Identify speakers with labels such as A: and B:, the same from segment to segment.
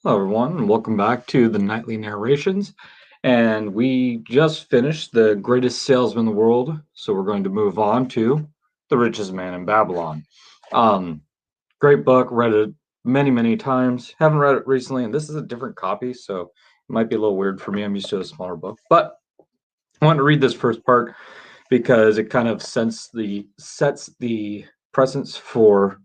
A: Hello, everyone, and welcome back to the Nightly Narrations. And we just finished The Greatest Salesman in the World, so we're going to move on to The Richest Man in Babylon. Um, Great book, read it many, many times. Haven't read it recently, and this is a different copy, so it might be a little weird for me. I'm used to a smaller book, but I want to read this first part because it kind of sets the precedence for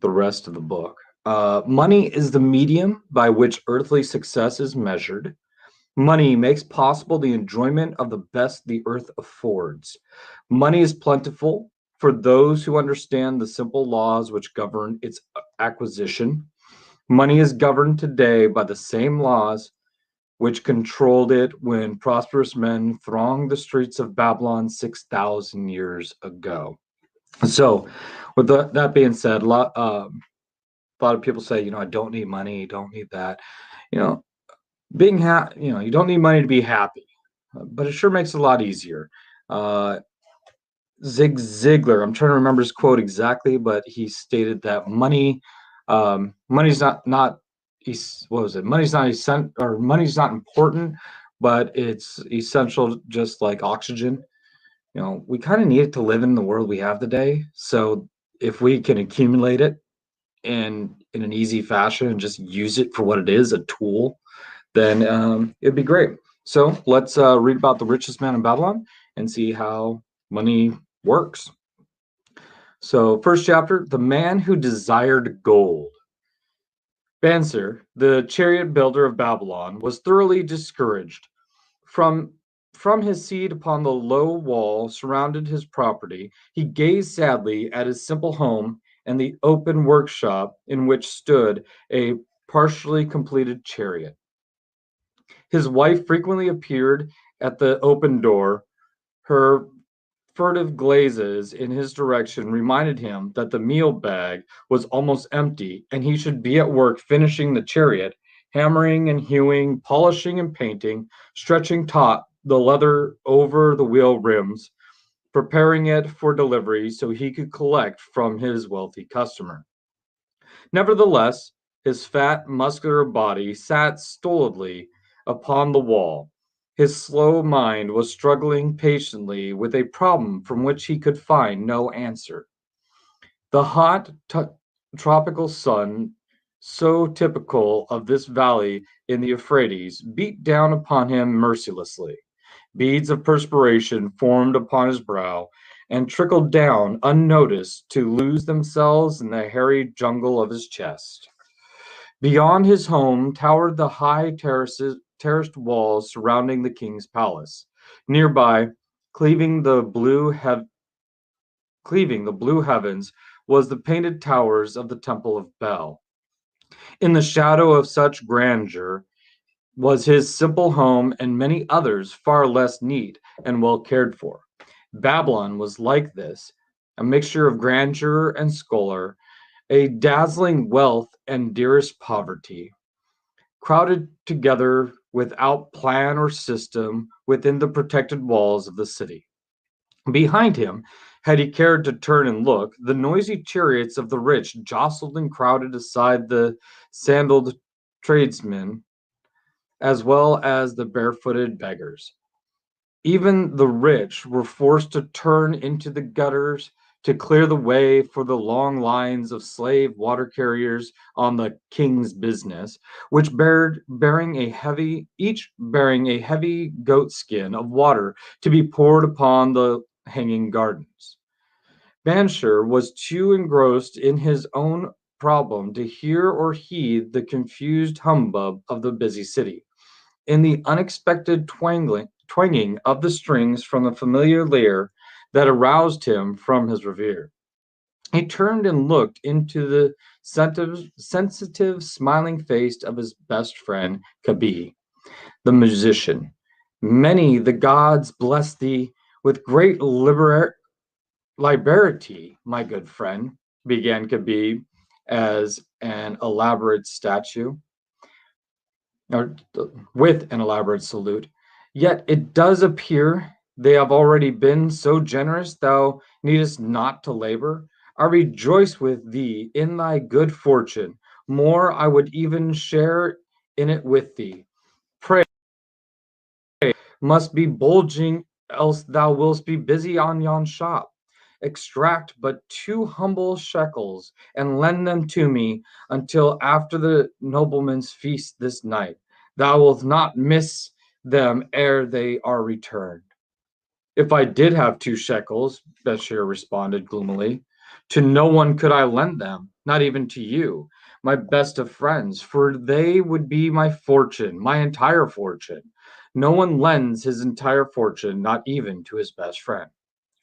A: the rest of the book. Money is the medium by which earthly success is measured. Money makes possible the enjoyment of the best the earth affords. Money is plentiful for those who understand the simple laws which govern its acquisition. Money is governed today by the same laws which controlled it when prosperous men thronged the streets of Babylon 6,000 years ago. So, with that being said, a lot of people say, I don't need money, don't need that. You know, you don't need money to be happy, but it sure makes it a lot easier. Uh, Zig Ziglar, I'm trying to remember his quote exactly, but he stated that money's not what was it? Money's not important, but it's essential, just like oxygen. We kind of need it to live in the world we have today. So if we can accumulate it in an easy fashion and just use it for what it is, a tool, then it'd be great. So let's read about the richest man in Babylon and see how money works. So, first chapter, the man who desired gold. Banser, the chariot builder of Babylon, was thoroughly discouraged. From from his seat upon the low wall surrounded his property, he gazed sadly at his simple home and the open workshop in which stood a partially completed chariot. His wife frequently appeared at the open door. Her furtive glazes in his direction reminded him that the meal bag was almost empty and he should be at work finishing the chariot, hammering and hewing, polishing and painting, stretching taut the leather over the wheel rims, preparing it for delivery so he could collect from his wealthy customer. Nevertheless, his fat, muscular body sat stolidly upon the wall. His slow mind was struggling patiently with a problem from which he could find no answer. The hot, tropical sun, so typical of this valley in the Euphrates, beat down upon him mercilessly. Beads of perspiration formed upon his brow and trickled down unnoticed to lose themselves in the hairy jungle of his chest. Beyond his home towered the high terraced walls surrounding the king's palace. Nearby, cleaving the blue hev- cleaving the blue heavens, was the painted towers of the Temple of Bel. In the shadow of such grandeur was his simple home and many others far less neat and well cared for. Babylon was like this, a mixture of grandeur and squalor, a dazzling wealth and dearest poverty, crowded together without plan or system within the protected walls of the city. Behind him, had he cared to turn and look, the noisy chariots of the rich jostled and crowded aside the sandaled tradesmen as well as the barefooted beggars. Even the rich were forced to turn into the gutters to clear the way for the long lines of slave water carriers on the king's business, which each bearing a heavy goat skin of water to be poured upon the hanging gardens. Banshur was too engrossed in his own problem to hear or heed the confused hubbub of the busy city. In the unexpected twanging of the strings from the familiar lyre that aroused him from his reverie. He turned and looked into the sensitive, smiling face of his best friend, Kabi, the musician. Many the gods bless thee with great liberty, my good friend, began Kabi as an elaborate statue or with an elaborate salute. Yet it does appear they have already been so generous thou needest not to labor. I rejoice with thee in thy good fortune. More, I would even share in it with thee. Pray must be bulging, else thou wilt be busy on yon shop. Extract but 2 humble shekels, and lend them to me until after the nobleman's feast this night. Thou wilt not miss them ere they are returned. If I did have 2 shekels, Bashir responded gloomily, to no one could I lend them, not even to you, my best of friends, for they would be my fortune, my entire fortune. No one lends his entire fortune, not even to his best friend.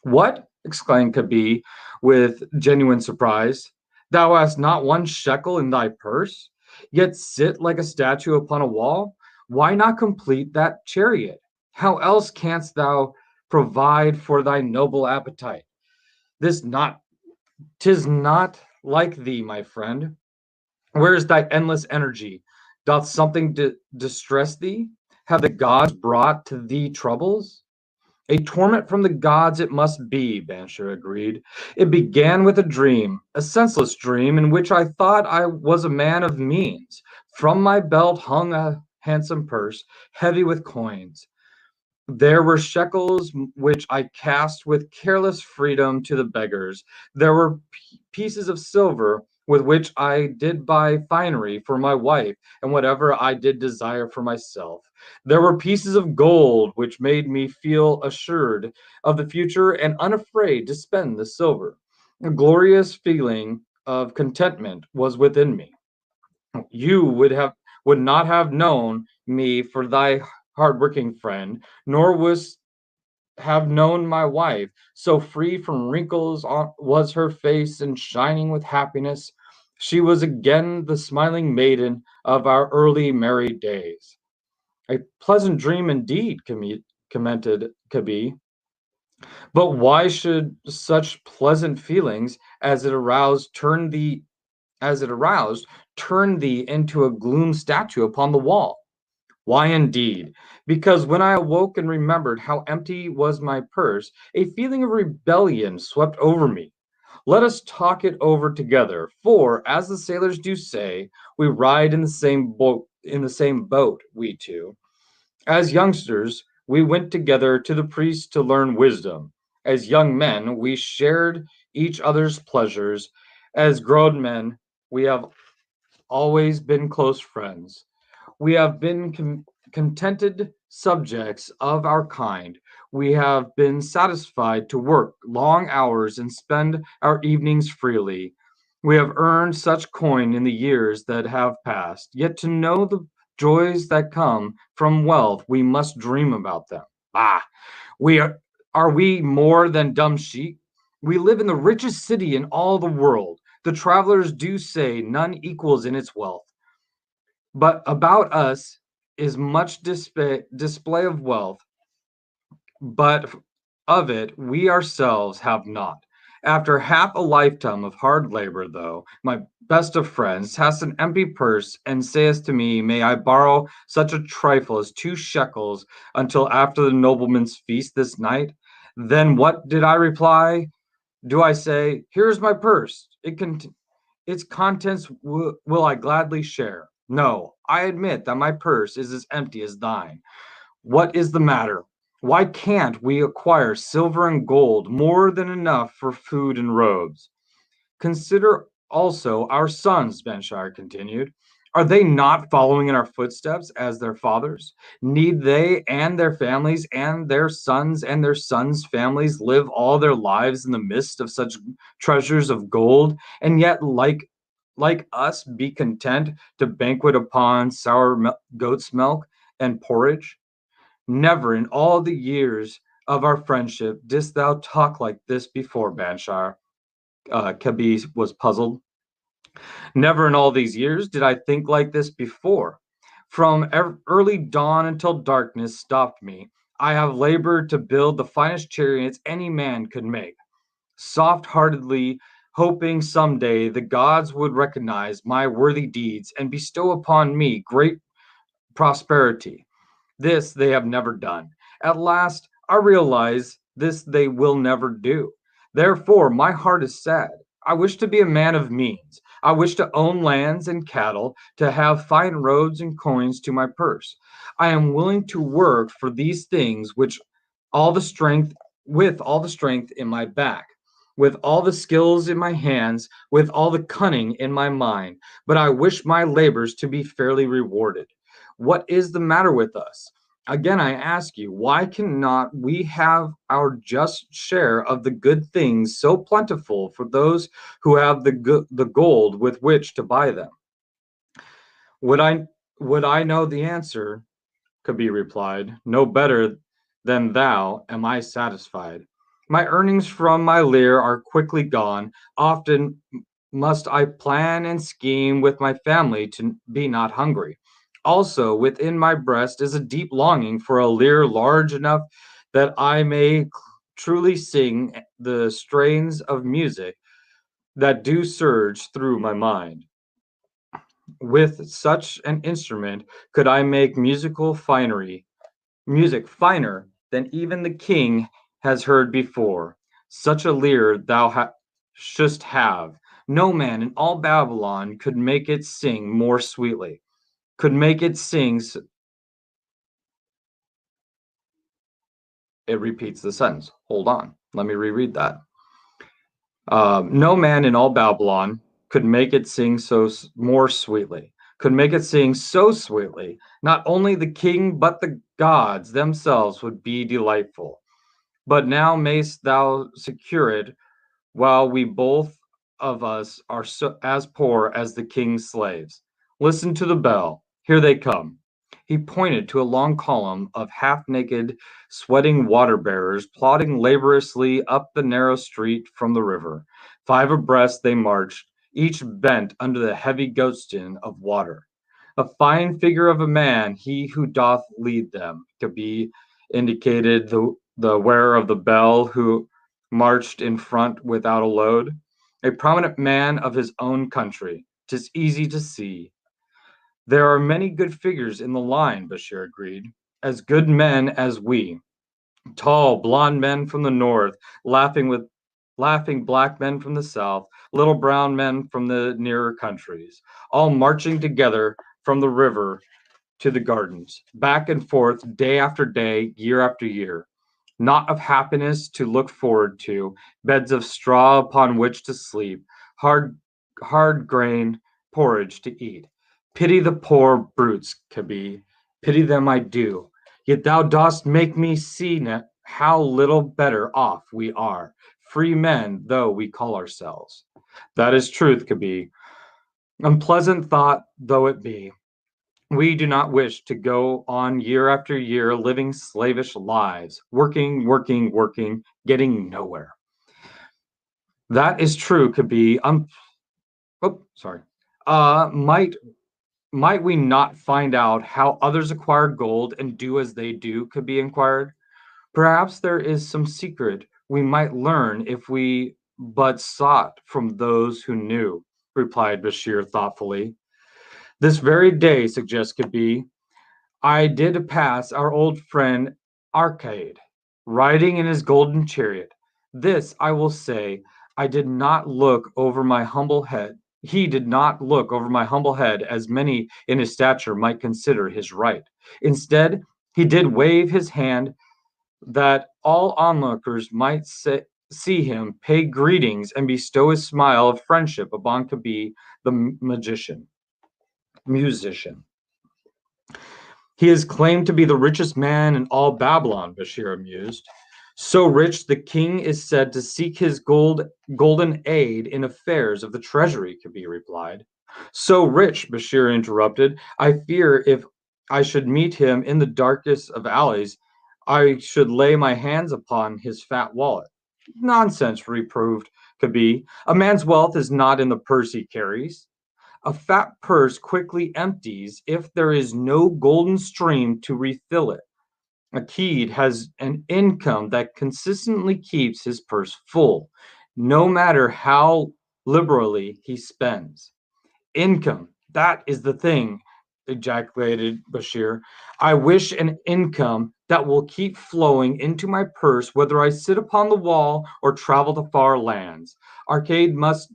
A: What? Exclaimed Kabi with genuine surprise. Thou hast not 1 shekel in thy purse, yet sit like a statue upon a wall? Why not complete that chariot? How else canst thou provide for thy noble appetite? This not 'Tis not like thee, my friend. Where is thy endless energy? Doth something distress thee? Have the gods brought to thee troubles? A torment from the gods it must be, Banshur agreed. It began with a dream, a senseless dream, in which I thought I was a man of means. From my belt hung a handsome purse, heavy with coins. There were shekels which I cast with careless freedom to the beggars. There were pieces of silver with which I did buy finery for my wife and whatever I did desire for myself. There were pieces of gold which made me feel assured of the future and unafraid to spend the silver. A glorious feeling of contentment was within me. You would not have known me for thy hard-working friend, nor wouldst have known my wife. So free from wrinkles was her face, and shining with happiness. She was again the smiling maiden of our early married days. A pleasant dream indeed, commented Kabi. But why should such pleasant feelings as it aroused turn thee into a gloom statue upon the wall? Why indeed? Because when I awoke and remembered how empty was my purse, a feeling of rebellion swept over me. Let us talk it over together, for, as the sailors do say, we ride in the same boat, we two. As youngsters, we went together to the priest to learn wisdom. As young men, we shared each other's pleasures. As grown men, we have always been close friends. We have been contented subjects of our kind. We have been satisfied to work long hours and spend our evenings freely. We have earned such coin in the years that have passed. Yet to know the joys that come from wealth, we must dream about them. Ah, we are we more than dumb sheep? We live in the richest city in all the world. The travelers do say none equals in its wealth. But about us is much display of wealth, but of it we ourselves have not. After half a lifetime of hard labor, though, my best of friends hast an empty purse and sayest to me, may I borrow such a trifle as 2 shekels until after the nobleman's feast this night? Then what did I reply? Do I say, here is my purse. Its contents will I gladly share. No, I admit that my purse is as empty as thine. What is the matter? Why can't we acquire silver and gold more than enough for food and robes? Consider also our sons, Benshire continued. Are they not following in our footsteps as their fathers? Need they and their families and their sons' families live all their lives in the midst of such treasures of gold, and yet, like us, be content to banquet upon goat's milk and porridge? Never in all the years of our friendship didst thou talk like this before, Banshire. Kabi was puzzled. Never in all these years did I think like this before. From early dawn until darkness stopped me, I have labored to build the finest chariots any man could make, soft heartedly hoping some day the gods would recognize my worthy deeds and bestow upon me great prosperity. This they have never done. At last, I realize this they will never do. Therefore, my heart is sad. I wish to be a man of means. I wish to own lands and cattle, to have fine roads and coins to my purse. I am willing to work for these things which all the strength with all the strength in my back, with all the skills in my hands, with all the cunning in my mind, but I wish my labors to be fairly rewarded. What is the matter with us? Again, I ask you, why cannot we have our just share of the good things so plentiful for those who have the gold with which to buy them? Would I would I know the answer? Kabir replied, no better than thou am I satisfied. My earnings from my lyre are quickly gone. Often must I plan and scheme with my family to be not hungry. Also, within my breast is a deep longing for a lyre large enough that I may truly sing the strains of music that do surge through my mind. With such an instrument could I make music finer than even the king has heard before. Such a lyre shouldst have. No man in all Babylon could make it sing more sweetly. Could make it sing. It repeats the sentence. Hold on. Let me reread that. No man in all Babylon could make it sing more sweetly. Could make it sing so sweetly. Not only the king, but the gods themselves would be delightful. But now mayst thou secure it, while we both of us are as poor as the king's slaves. Listen to the bell. Here they come. He pointed to a long column of half naked, sweating water bearers plodding laboriously up the narrow street from the river. 5 abreast they marched, each bent under the heavy goatskin of water. A fine figure of a man, he who doth lead them, Gabi indicated the wearer of the bell who marched in front without a load. A prominent man of his own country. 'Tis easy to see. There are many good figures in the line, Bashir agreed. As good men as we. Tall, blond men from the north, laughing black men from the south, little brown men from the nearer countries, all marching together from the river to the gardens, back and forth, day after day, year after year. Not of happiness to look forward to, beds of straw upon which to sleep, hard, hard grain porridge to eat. Pity the poor brutes, Kabi. Pity them I do. Yet thou dost make me see how little better off we are, free men though we call ourselves. That is truth, Kabi. Unpleasant thought though it be. We do not wish to go on year after year living slavish lives, working, working, working, getting nowhere. That is true, could be. Oh, sorry. Might we not find out how others acquire gold and do as they do? Could be inquired. Perhaps there is some secret we might learn if we but sought from those who knew, replied Bashir thoughtfully. This very day, suggests Kabi, I did pass our old friend Arcade, riding in his golden chariot. This I will say, I did not look over my humble head. He did not look over my humble head as many in his stature might consider his right. Instead, he did wave his hand that all onlookers might see him, pay greetings, and bestow a smile of friendship upon Kabi, the musician. He is claimed to be the richest man in all Babylon, Bashir mused. So rich, the king is said to seek his golden aid in affairs of the treasury, Kabir replied. So rich, Bashir interrupted, I fear if I should meet him in the darkest of alleys, I should lay my hands upon his fat wallet. Nonsense, reproved Kabir. A man's wealth is not in the purse he carries. A fat purse quickly empties if there is no golden stream to refill it. A Kid has an income that consistently keeps his purse full, no matter how liberally he spends. Income, that is the thing ejaculated Bashir. I wish an income that will keep flowing into my purse, whether I sit upon the wall or travel to far lands. Arcade must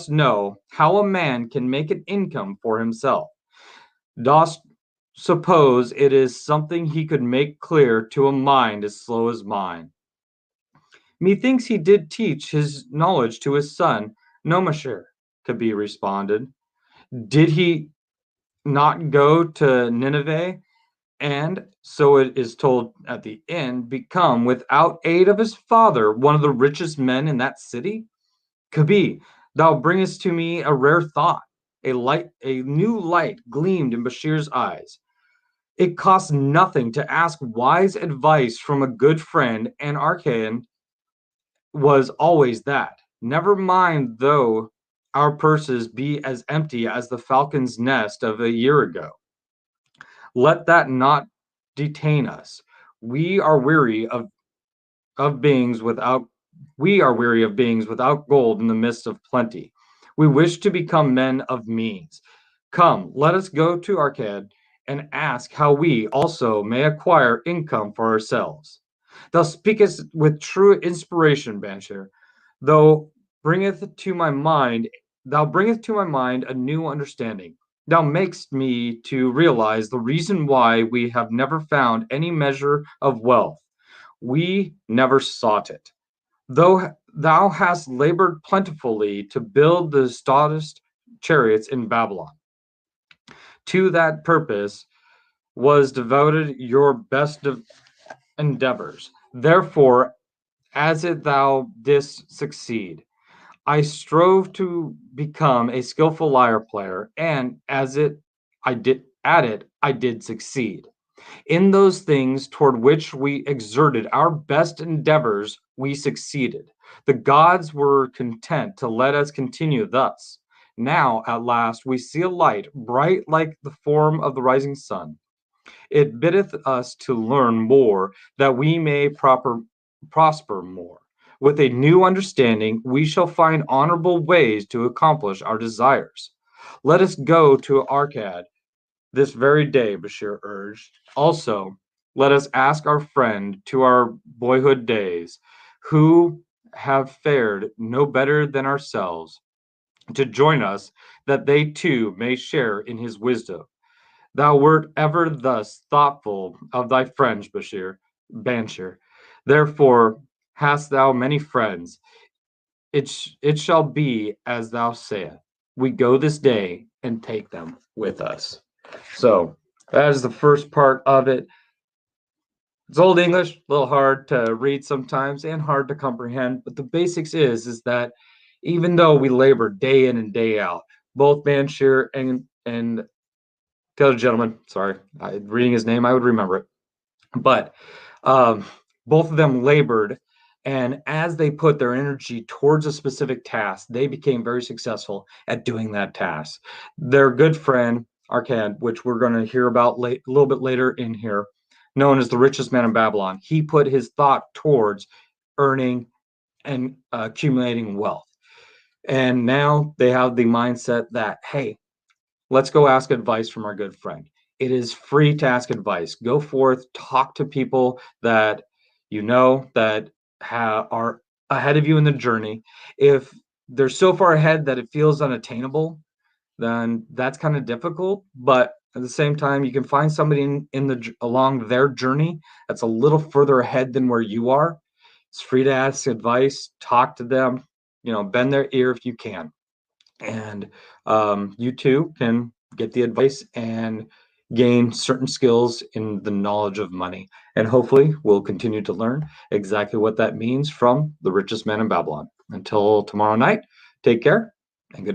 A: know how a man can make an income for himself. Dost suppose it is something he could make clear to a mind as slow as mine? Methinks he did teach his knowledge to his son, Nomashir, Kabir responded. Did he not go to Nineveh and, so it is told at the end, become, without aid of his father, one of the richest men in that city? Kabir, thou bringest to me a rare thought. A new light gleamed in Bashir's eyes. It costs nothing to ask wise advice from a good friend, and Archaean was always that. Never mind though our purses be as empty as the falcon's nest of a year ago. Let that not detain us. We are weary of beings without we are weary of beings without gold in the midst of plenty. We wish to become men of means. Come, let us go to Arcad and ask how we also may acquire income for ourselves. Thou speakest with true inspiration, Banshir, though bringeth to my mind thou bringeth to my mind a new understanding. Thou makest me to realize the reason why we have never found any measure of wealth. We never sought it. Though thou hast labored plentifully to build the stoutest chariots in Babylon. To that purpose was devoted your best endeavors. Therefore, as it thou didst succeed, I strove to become a skillful lyre player, and I did succeed. In those things toward which we exerted our best endeavors, we succeeded. The gods were content to let us continue thus. Now, at last, we see a light, bright like the form of the rising sun. It biddeth us to learn more, that we may prosper more. With a new understanding, we shall find honorable ways to accomplish our desires. Let us go to Arcad this very day, Bashir urged. Also, let us ask our friend to our boyhood days, who have fared no better than ourselves, to join us, that they too may share in his wisdom. Thou wert ever thus thoughtful of thy friends, Banshir. Therefore hast thou many friends. It shall be as thou sayest. We go this day and take them with us. So that is the first part of it. It's Old English, a little hard to read sometimes and hard to comprehend, but the basics is that even though we labor day in and day out, both Banshir and the other gentleman, sorry, reading his name, I would remember it, but um, both of them labored, and as they put their energy towards a specific task, they became very successful at doing that task. Their good friend Arcad, which we're going to hear about a little bit later in here, known as the richest man in Babylon, he put his thought towards earning and accumulating wealth. And now they have the mindset that, hey, let's go ask advice from our good friend. It is free to ask advice. Go forth, talk to people that you know that are ahead of you in the journey. If they're so far ahead that it feels unattainable, then that's kind of difficult. But at the same time, you can find somebody along their journey that's a little further ahead than where you are. It's free to ask advice, talk to them, bend their ear if you can. And you too can get the advice and gain certain skills in the knowledge of money. And hopefully, we'll continue to learn exactly what that means from the richest man in Babylon. Until tomorrow night, take care and good night.